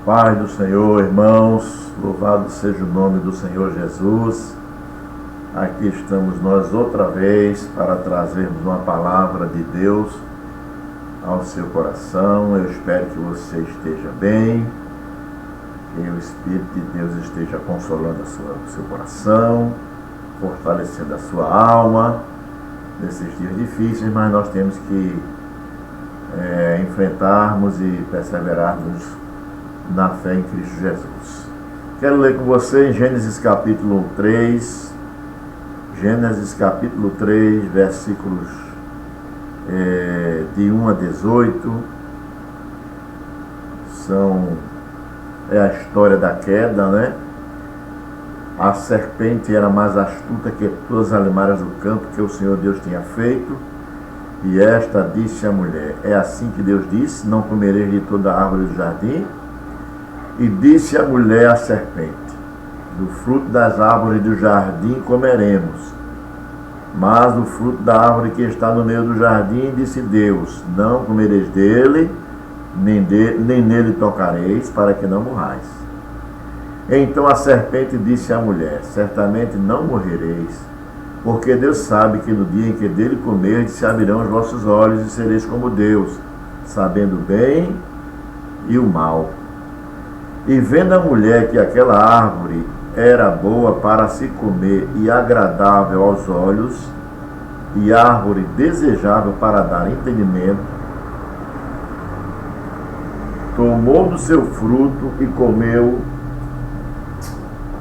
Paz do Senhor, irmãos, louvado seja o nome do Senhor Jesus. Aqui estamos nós outra vez para trazermos uma palavra de Deus ao seu coração. Eu espero que você esteja bem, que o Espírito de Deus esteja consolando o seu coração, fortalecendo a sua alma nesses dias difíceis, mas nós temos que enfrentarmos e perseverarmos na fé em Cristo Jesus. Quero ler com você em Gênesis capítulo 3, versículos de 1 a 18. É a história da queda, né? A serpente era mais astuta que todas as animais do campo que o Senhor Deus tinha feito. E esta disse à mulher: é assim que Deus disse: não comereis de toda a árvore do jardim? E disse a mulher à serpente: do fruto das árvores do jardim comeremos, mas do fruto da árvore que está no meio do jardim, disse Deus: não comereis dele, nem nele tocareis, para que não morrais. Então a serpente disse à mulher: certamente não morrereis, porque Deus sabe que no dia em que dele comerdes, se abrirão os vossos olhos e sereis como Deus, sabendo o bem e o mal. E vendo a mulher que aquela árvore era boa para se comer e agradável aos olhos, e árvore desejável para dar entendimento, tomou do seu fruto e comeu,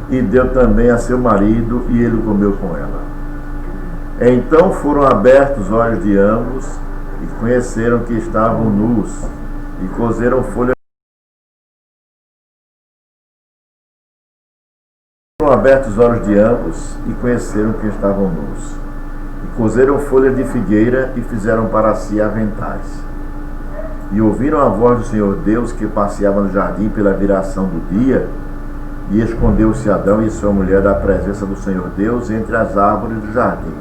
e deu também a seu marido, e ele comeu com ela. Então foram abertos os olhos de ambos, e conheceram que estavam nus, e coseram folhas. Foram abertos os olhos de ambos, e conheceram que estavam nus, e coseram folhas de figueira, e fizeram para si aventais. E ouviram a voz do Senhor Deus, que passeava no jardim pela viração do dia, e escondeu-se Adão e sua mulher da presença do Senhor Deus entre as árvores do jardim.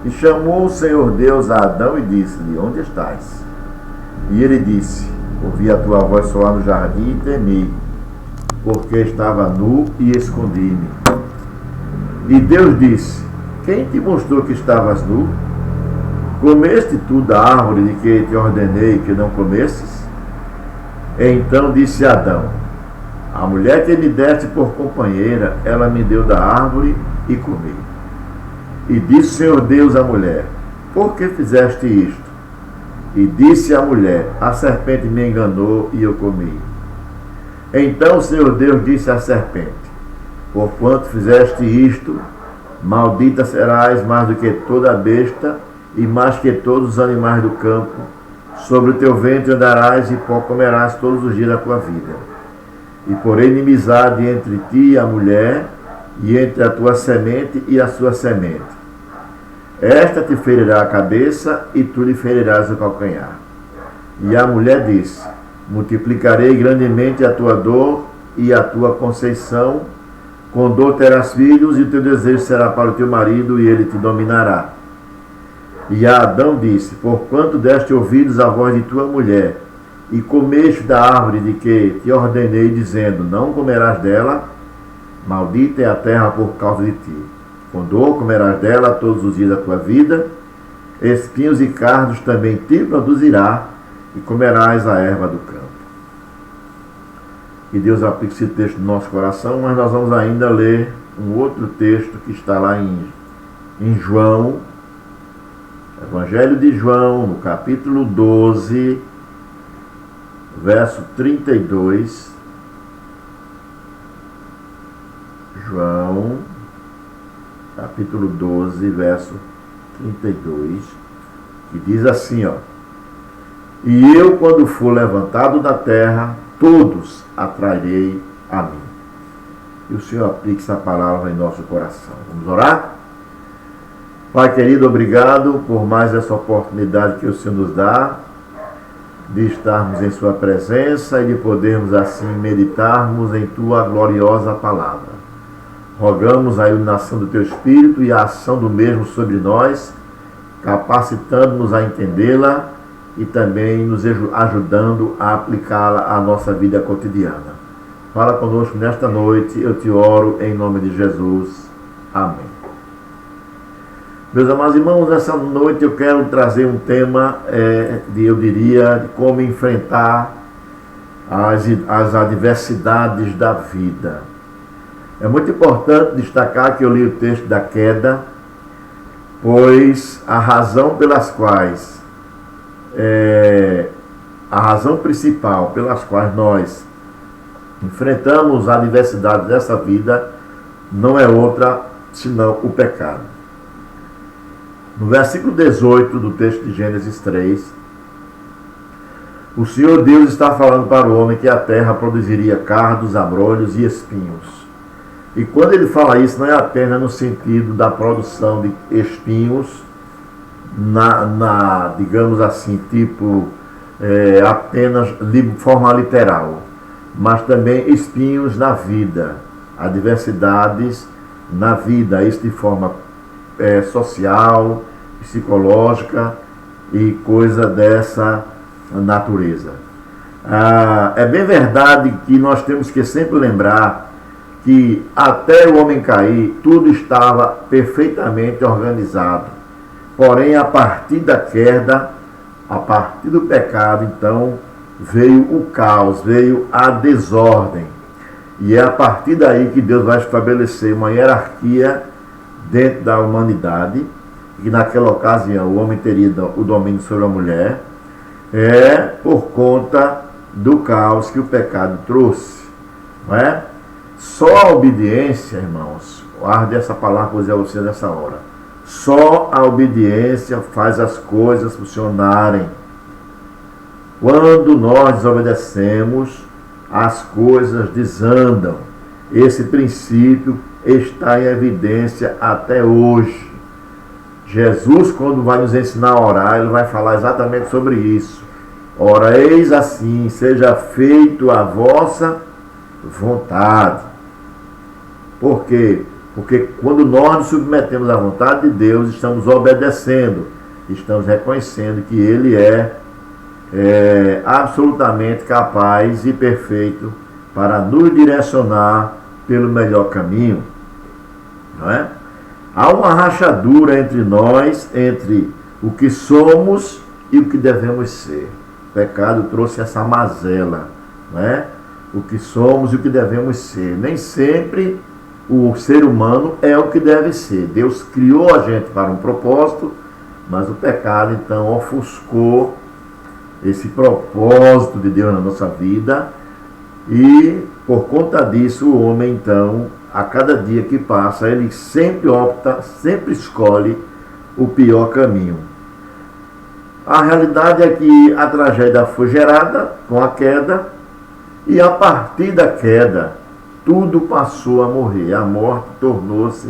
E chamou o Senhor Deus a Adão e disse-lhe: onde estás? E ele disse: ouvi a tua voz soar no jardim e temi, porque estava nu e escondi-me. E Deus disse: quem te mostrou que estavas nu? Comeste tu da árvore de que te ordenei que não comesses? Então disse Adão: a mulher que me deste por companheira, ela me deu da árvore e comi. E disse o Senhor Deus à mulher: por que fizeste isto? E disse a mulher: a serpente me enganou e eu comi. Então o Senhor Deus disse à serpente: porquanto fizeste isto, maldita serás mais do que toda a besta e mais que todos os animais do campo. Sobre o teu ventre andarás e pó comerás todos os dias da tua vida. E porém inimizade entre ti e a mulher, e entre a tua semente e a sua semente. Esta te ferirá a cabeça, e tu lhe ferirás o calcanhar. E a mulher disse: multiplicarei grandemente a tua dor e a tua conceição. Com dor terás filhos, e o teu desejo será para o teu marido, e ele te dominará. E a Adão disse: porquanto deste ouvidos à voz de tua mulher, e comeste da árvore de que te ordenei, dizendo: não comerás dela, maldita é a terra por causa de ti. Com dor comerás dela todos os dias da tua vida, espinhos e cardos também te produzirá, e comerás a erva do campo. Que Deus aplique esse texto no nosso coração, mas nós vamos ainda ler um outro texto que está lá em João, Evangelho de João, no capítulo 12, verso 32. João, capítulo 12, verso 32, que diz assim, ó: e eu, quando for levantado da terra, todos atrairei a mim. E o Senhor aplique essa palavra em nosso coração. Vamos orar? Pai querido, obrigado por mais essa oportunidade que o Senhor nos dá de estarmos em sua presença e de podermos assim meditarmos em tua gloriosa palavra. Rogamos a iluminação do teu Espírito e a ação do mesmo sobre nós, capacitando-nos a entendê-la e também nos ajudando a aplicá-la à nossa vida cotidiana. Fala conosco nesta noite, eu te oro em nome de Jesus. Amém. Meus amados irmãos, nessa noite eu quero trazer um tema, de como enfrentar as adversidades da vida. É muito importante destacar que eu li o texto da queda, pois a razão principal pelas quais nós enfrentamos a adversidade dessa vida não é outra senão o pecado. No versículo 18 do texto de Gênesis 3, o Senhor Deus está falando para o homem que a terra produziria cardos, abrolhos e espinhos. E quando ele fala isso, não é apenas no sentido da produção de espinhos, digamos assim, apenas de forma literal, mas também espinhos na vida, adversidades na vida, isso de forma social, psicológica e coisa dessa natureza. É bem verdade que nós temos que sempre lembrar que até o homem cair, tudo estava perfeitamente organizado. Porém, a partir da queda, a partir do pecado, então, veio o caos, veio a desordem. E é a partir daí que Deus vai estabelecer uma hierarquia dentro da humanidade, e naquela ocasião o homem teria o domínio sobre a mulher, por conta do caos que o pecado trouxe. Não é? Só a obediência, irmãos, guarde essa palavra que eu vou dizer a você nessa hora. Só a obediência faz as coisas funcionarem. Quando nós desobedecemos, as coisas desandam. Esse princípio está em evidência até hoje. Jesus, quando vai nos ensinar a orar, ele vai falar exatamente sobre isso. Ora, eis assim, seja feito a vossa vontade. Por quê? Porque quando nós nos submetemos à vontade de Deus, estamos obedecendo, estamos reconhecendo que Ele é absolutamente capaz e perfeito para nos direcionar pelo melhor caminho. Não é? Há uma rachadura entre nós, entre o que somos e o que devemos ser. O pecado trouxe essa mazela, não é? O que somos e o que devemos ser. Nem sempre o ser humano é o que deve ser. Deus criou a gente para um propósito, mas o pecado então ofuscou esse propósito de Deus na nossa vida, e por conta disso o homem então, a cada dia que passa, ele sempre opta, sempre escolhe o pior caminho. A realidade é que a tragédia foi gerada com a queda, e a partir da queda tudo passou a morrer. A morte tornou-se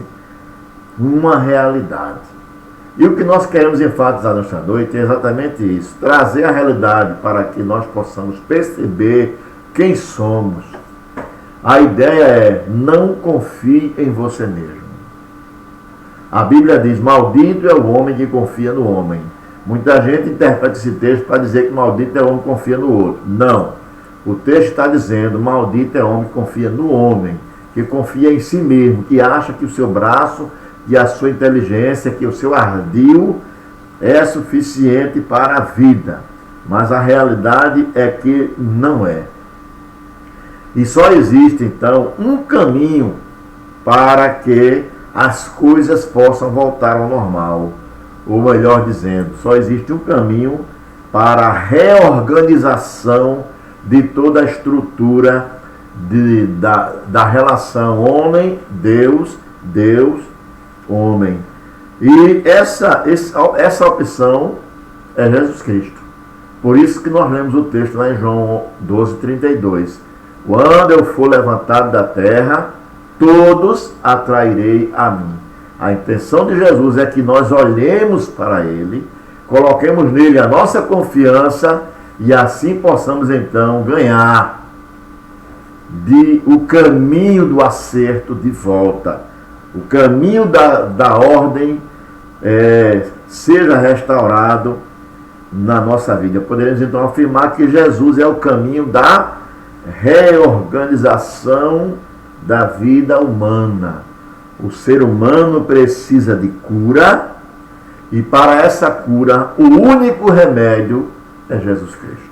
uma realidade. E o que nós queremos enfatizar nesta noite é exatamente isso. Trazer a realidade para que nós possamos perceber quem somos. A ideia é: não confie em você mesmo. A Bíblia diz: maldito é o homem que confia no homem. Muita gente interpreta esse texto para dizer que maldito é o homem que confia no outro. Não. O texto está dizendo: maldito é o homem que confia no homem, que confia em si mesmo, que acha que o seu braço e a sua inteligência, que o seu ardil é suficiente para a vida. Mas a realidade é que não é. E só existe, então, um caminho para que as coisas possam voltar ao normal. Ou melhor dizendo, só existe um caminho para a reorganização de toda a estrutura da relação homem-Deus, Deus-homem. E essa opção é Jesus Cristo. Por isso que nós lemos o texto lá em João 12:32. Quando eu for levantado da terra, todos atrairei a mim. A intenção de Jesus é que nós olhemos para Ele, coloquemos nele a nossa confiança e assim possamos então ganhar o caminho do acerto de volta. O caminho da ordem seja restaurado na nossa vida. Poderíamos então afirmar que Jesus é o caminho da reorganização da vida humana. O ser humano precisa de cura, e para essa cura o único remédio é Jesus Cristo.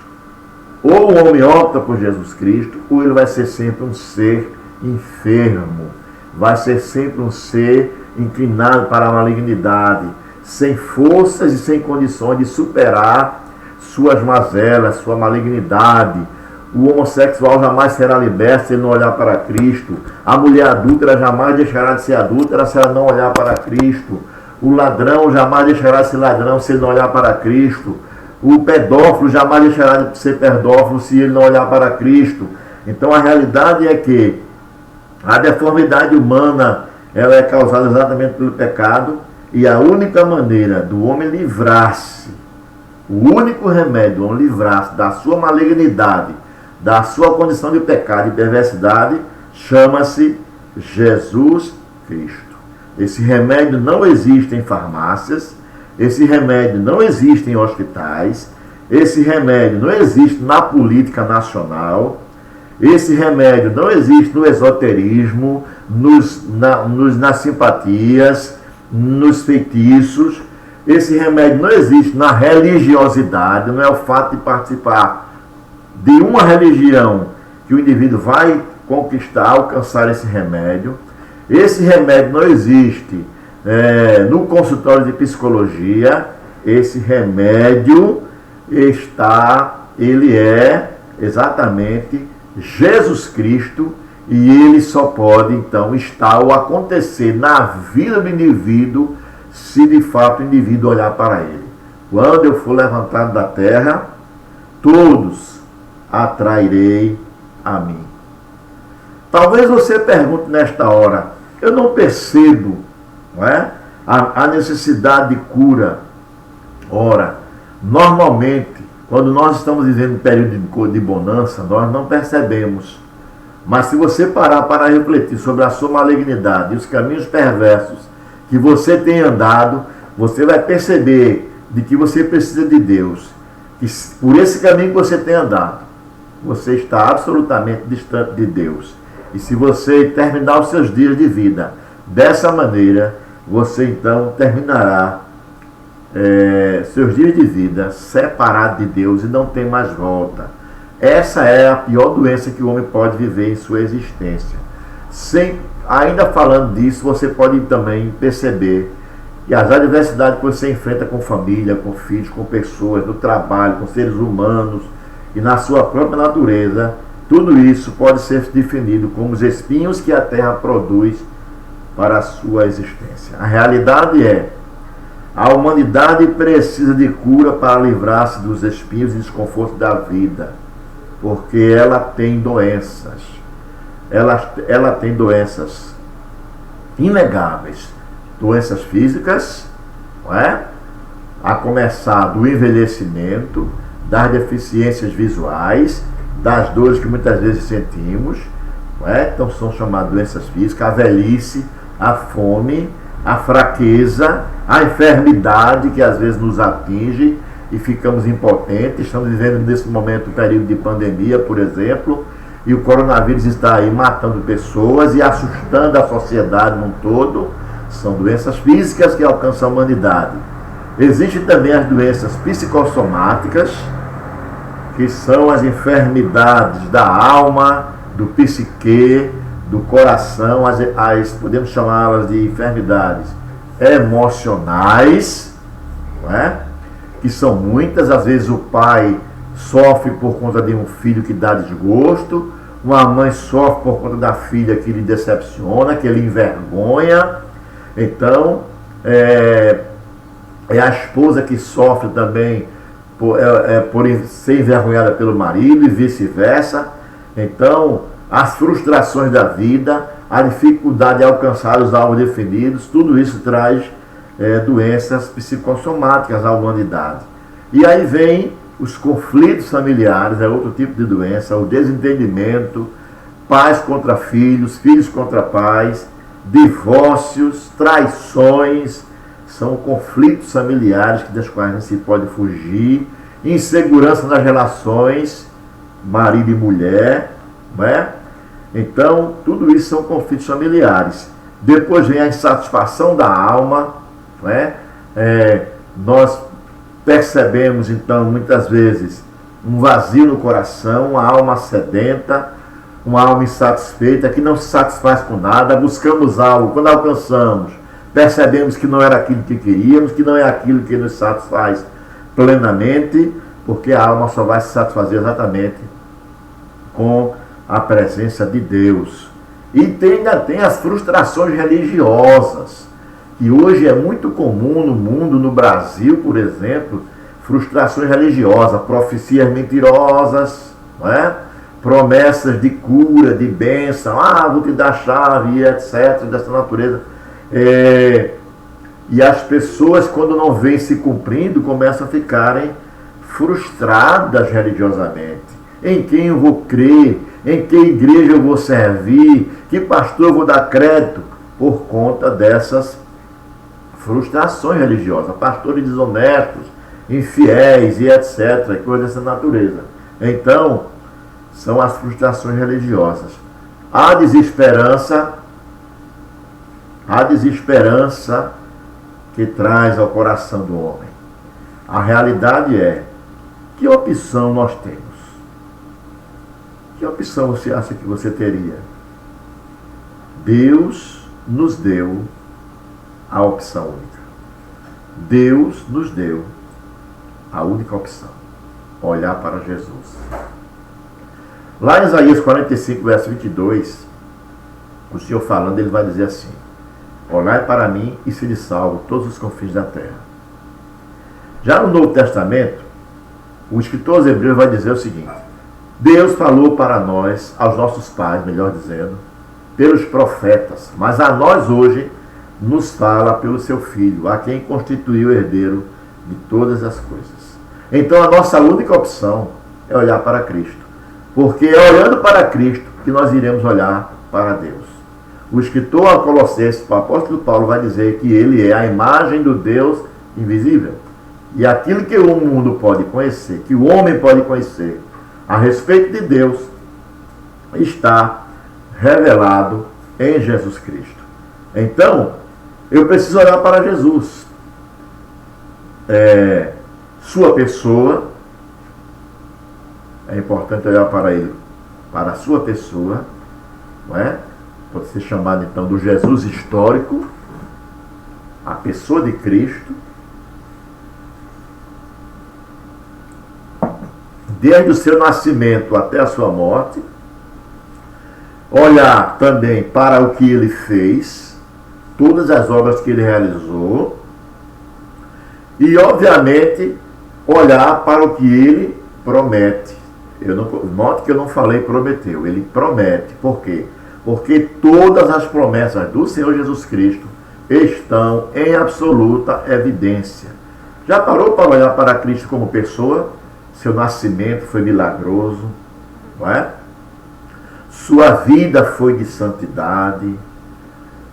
Ou o homem opta por Jesus Cristo, ou ele vai ser sempre um ser enfermo, vai ser sempre um ser inclinado para a malignidade, sem forças e sem condições de superar suas mazelas, sua malignidade. O homossexual jamais será liberto se ele não olhar para Cristo. A mulher adúltera jamais deixará de ser adúltera se ela não olhar para Cristo. O ladrão jamais deixará de ser ladrão se ele não olhar para Cristo. O pedófilo jamais deixará de ser pedófilo se ele não olhar para Cristo. Então a realidade é que a deformidade humana, ela é causada exatamente pelo pecado, e a única maneira do homem livrar-se, o único remédio do homem livrar-se da sua malignidade, da sua condição de pecado e perversidade, chama-se Jesus Cristo. Esse remédio não existe em farmácias, esse remédio não existe em hospitais, esse remédio não existe na política nacional, esse remédio não existe no esoterismo, nas simpatias, nos feitiços. Esse remédio não existe na religiosidade, não é o fato de participar de uma religião que o indivíduo vai conquistar, alcançar esse remédio. Esse remédio não existe no consultório de psicologia. Esse remédio ele é exatamente Jesus Cristo, e ele só pode então estar ou acontecer na vida do indivíduo se de fato o indivíduo olhar para ele. Quando eu for levantado da terra, todos atrairei a mim. Talvez você pergunte nesta hora: eu não percebo, não é, a necessidade de cura. Ora, normalmente, quando nós estamos vivendo um período de bonança, nós não percebemos. Mas se você parar para refletir sobre a sua malignidade e os caminhos perversos que você tem andado, você vai perceber de que você precisa de Deus. Que por esse caminho que você tem andado, você está absolutamente distante de Deus. E se você terminar os seus dias de vida dessa maneira, você então terminará seus dias de vida separado de Deus e não tem mais volta. Essa é a pior doença que o homem pode viver em sua existência. Ainda falando disso, você pode também perceber que as adversidades que você enfrenta com família, com filhos, com pessoas, no trabalho, com seres humanos e na sua própria natureza, tudo isso pode ser definido como os espinhos que a terra produz para a sua existência. A realidade é: a humanidade precisa de cura para livrar-se dos espinhos e desconfortos da vida, porque ela tem doenças. Ela tem doenças inegáveis, doenças físicas, não é? A começar do envelhecimento, das deficiências visuais, das dores que muitas vezes sentimos, não é? Então são chamadas doenças físicas, a velhice, a fome, a fraqueza, a enfermidade que às vezes nos atinge e ficamos impotentes. Estamos vivendo nesse momento um período de pandemia, por exemplo, e o coronavírus está aí matando pessoas e assustando a sociedade num todo. São doenças físicas que alcançam a humanidade. Existem também as doenças psicossomáticas, que são as enfermidades da alma, do psique, do coração, podemos chamá-las de enfermidades emocionais, não é? Que são muitas. Às vezes o pai sofre por conta de um filho que dá desgosto, uma mãe sofre por conta da filha que lhe decepciona, que lhe envergonha. Então, é a esposa que sofre também por ser envergonhada pelo marido e vice-versa. Então, as frustrações da vida, a dificuldade de alcançar os alvos definidos, tudo isso traz doenças psicossomáticas à humanidade. E aí vem os conflitos familiares, é outro tipo de doença, o desentendimento, pais contra filhos, filhos contra pais, divórcios, traições, São conflitos familiares das quais não se pode fugir, insegurança nas relações, marido e mulher, não é? Então, tudo isso são conflitos familiares. Depois vem a insatisfação da alma, não é? Nós percebemos, então, muitas vezes, um vazio no coração, uma alma sedenta, uma alma insatisfeita, que não se satisfaz com nada, buscamos algo, quando alcançamos, percebemos que não era aquilo que queríamos, que não é aquilo que nos satisfaz plenamente, porque a alma só vai se satisfazer exatamente com a presença de Deus. E ainda tem as frustrações religiosas, que hoje é muito comum no mundo, no Brasil, por exemplo, frustrações religiosas, profecias mentirosas, não é? Promessas de cura, de bênção, vou te dar chave, etc., dessa natureza. E as pessoas, quando não veem se cumprindo, começam a ficarem frustradas religiosamente. Em quem eu vou crer? Em que igreja eu vou servir? Que pastor eu vou dar crédito? Por conta dessas frustrações religiosas. Pastores desonestos, infiéis e etc. Coisa dessa natureza. Então, são as frustrações religiosas. A desesperança que traz ao coração do homem. A realidade é, que opção nós temos? Que opção você acha que você teria? Deus nos deu a opção única. Deus nos deu a única opção. Olhar para Jesus. Lá em Isaías 45, verso 22, o Senhor falando, ele vai dizer assim: olhai para mim e sede salvo todos os confins da terra. Já no Novo Testamento, o escritor aos Hebreus vai dizer o seguinte: Deus falou para nós, aos nossos pais, melhor dizendo, pelos profetas, mas a nós hoje nos fala pelo seu Filho, a quem constituiu o herdeiro de todas as coisas. Então a nossa única opção é olhar para Cristo, porque é olhando para Cristo que nós iremos olhar para Deus. O escritor a Colossenses, o apóstolo Paulo, vai dizer que ele é a imagem do Deus invisível. E aquilo que o mundo pode conhecer, que o homem pode conhecer a respeito de Deus, está revelado em Jesus Cristo. Então, eu preciso olhar para Jesus. Sua pessoa, é importante olhar para ele, para a sua pessoa, não é? Pode ser chamado então do Jesus histórico, a pessoa de Cristo, desde o seu nascimento até a sua morte. Olhar também para o que ele fez, todas as obras que ele realizou, e obviamente olhar para o que ele promete. Note que eu não falei prometeu, ele promete. Por quê? Porque todas as promessas do Senhor Jesus Cristo estão em absoluta evidência. Já parou para olhar para Cristo como pessoa? Seu nascimento foi milagroso, não é? Sua vida foi de santidade,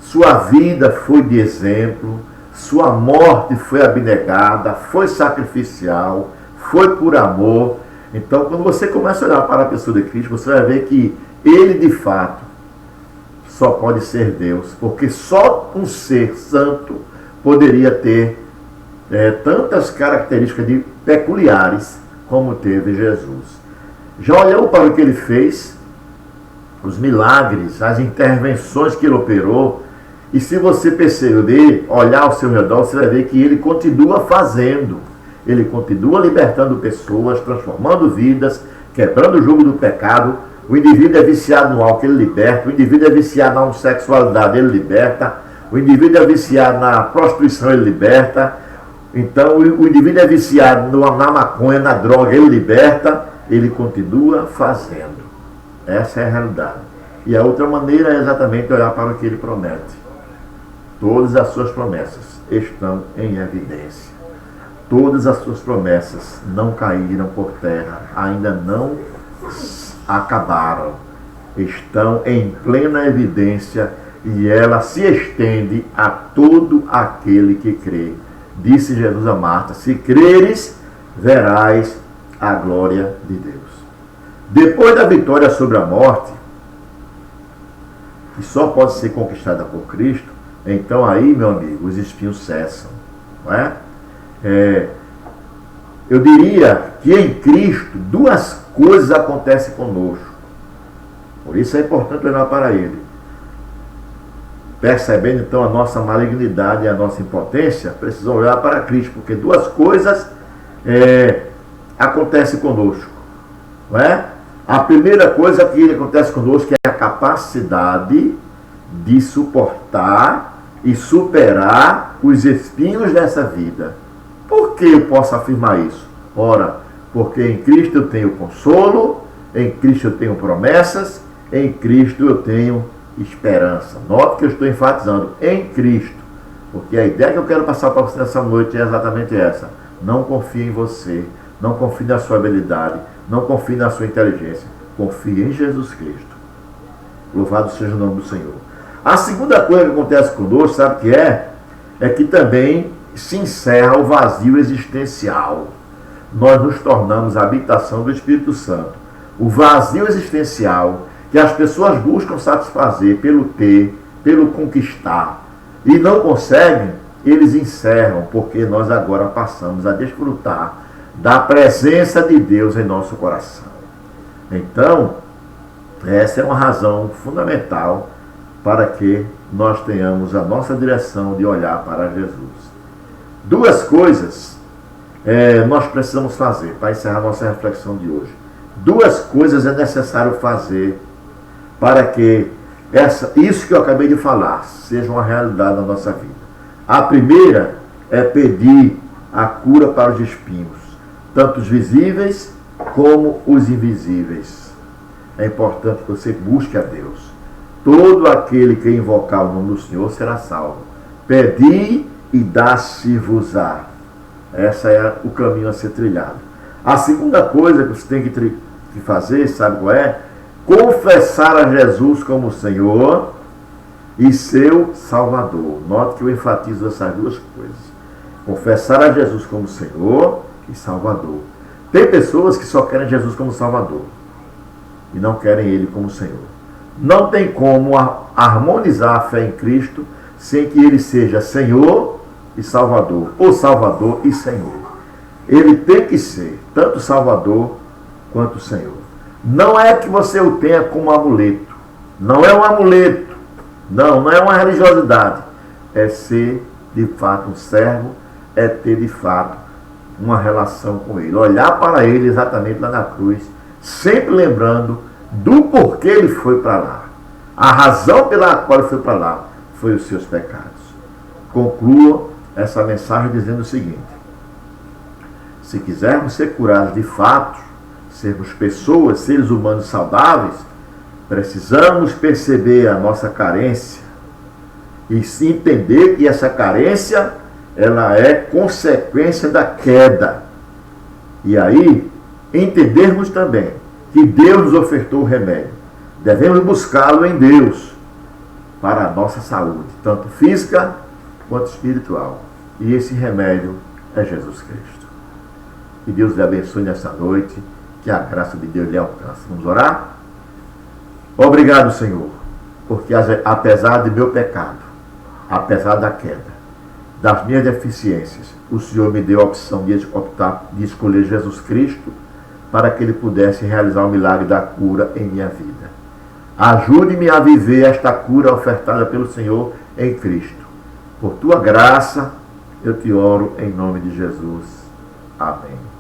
sua vida foi de exemplo, sua morte foi abnegada, foi sacrificial, foi por amor. Então, quando você começa a olhar para a pessoa de Cristo, você vai ver que ele, de fato, só pode ser Deus, porque só um ser santo poderia ter tantas características peculiares como teve Jesus. Já olhou para o que ele fez, os milagres, as intervenções que ele operou, e se você perceber, olhar ao seu redor, você vai ver que ele continua fazendo. Ele continua libertando pessoas, transformando vidas, quebrando o jugo do pecado. O indivíduo é viciado no álcool, ele liberta. O indivíduo é viciado na homossexualidade, ele liberta. O indivíduo é viciado na prostituição, ele liberta. Então, o indivíduo é viciado na maconha, na droga, ele liberta. Ele continua fazendo. Essa é a realidade. E a outra maneira é exatamente olhar para o que ele promete. Todas as suas promessas estão em evidência. Todas as suas promessas não caíram por terra, ainda não acabaram. Estão em plena evidência e ela se estende a todo aquele que crê. Disse Jesus a Marta: se creres, verás a glória de Deus. Depois da vitória sobre a morte, que só pode ser conquistada por Cristo, então aí, meu amigo, os espinhos cessam. Não é? Eu diria que em Cristo duas coisas acontecem conosco. Por isso é importante olhar para Ele. Percebendo então a nossa malignidade e a nossa impotência, precisamos olhar para Cristo, porque duas coisas acontecem conosco. Não é? A primeira coisa que acontece conosco é a capacidade de suportar e superar os espinhos dessa vida. Por que eu posso afirmar isso? Ora, porque em Cristo eu tenho consolo, em Cristo eu tenho promessas, em Cristo eu tenho esperança. Note que eu estou enfatizando em Cristo, porque a ideia que eu quero passar para você nessa noite é exatamente essa. Não confie em você, não confie na sua habilidade, não confie na sua inteligência. Confie em Jesus Cristo. Louvado seja o nome do Senhor. A segunda coisa que acontece conosco, sabe o que é? É que também se encerra o vazio existencial. Nós nos tornamos a habitação do Espírito Santo. O vazio existencial que as pessoas buscam satisfazer pelo ter, pelo conquistar, e não conseguem, eles encerram, porque nós agora passamos a desfrutar da presença de Deus em nosso coração. Então, essa é uma razão fundamental para que nós tenhamos a nossa direção de olhar para Jesus. Duas coisas nós precisamos fazer para encerrar nossa reflexão de hoje. Duas coisas é necessário fazer para que isso que eu acabei de falar seja uma realidade na nossa vida. A primeira é pedir a cura para os espinhos, tanto os visíveis como os invisíveis. É importante que você busque a Deus. Todo aquele que invocar o nome do Senhor será salvo. Pedi e dá-se-vos-á. Esse é o caminho a ser trilhado. A segunda coisa que você tem que fazer, sabe qual é? Confessar a Jesus como Senhor e seu Salvador. Note que eu enfatizo essas duas coisas. Confessar a Jesus como Senhor e Salvador. Tem pessoas que só querem Jesus como Salvador e não querem Ele como Senhor. Não tem como harmonizar a fé em Cristo sem que Ele seja Senhor e Salvador, ou Salvador e Senhor. Ele tem que ser tanto Salvador quanto Senhor. Não é que você o tenha como amuleto. Não é um amuleto. Não é uma religiosidade. É ser de fato um servo, é ter de fato uma relação com Ele. Olhar para Ele exatamente lá na cruz, sempre lembrando do porquê Ele foi para lá. A razão pela qual Ele foi para lá foi os seus pecados. Concluo essa mensagem dizendo o seguinte: se quisermos ser curados de fato, sermos pessoas, seres humanos saudáveis, precisamos perceber a nossa carência e se entender que essa carência ela é consequência da queda. E aí, entendermos também que Deus nos ofertou o remédio. Devemos buscá-lo em Deus para a nossa saúde, tanto física quanto espiritual. E esse remédio é Jesus Cristo. Que Deus lhe abençoe nessa noite, que a graça de Deus lhe alcance. Vamos orar? Obrigado, Senhor, porque apesar de meu pecado, apesar da queda, das minhas deficiências, o Senhor me deu a opção de escolher Jesus Cristo para que Ele pudesse realizar o milagre da cura em minha vida. Ajude-me a viver esta cura ofertada pelo Senhor em Cristo. Por Tua graça, eu te oro em nome de Jesus. Amém.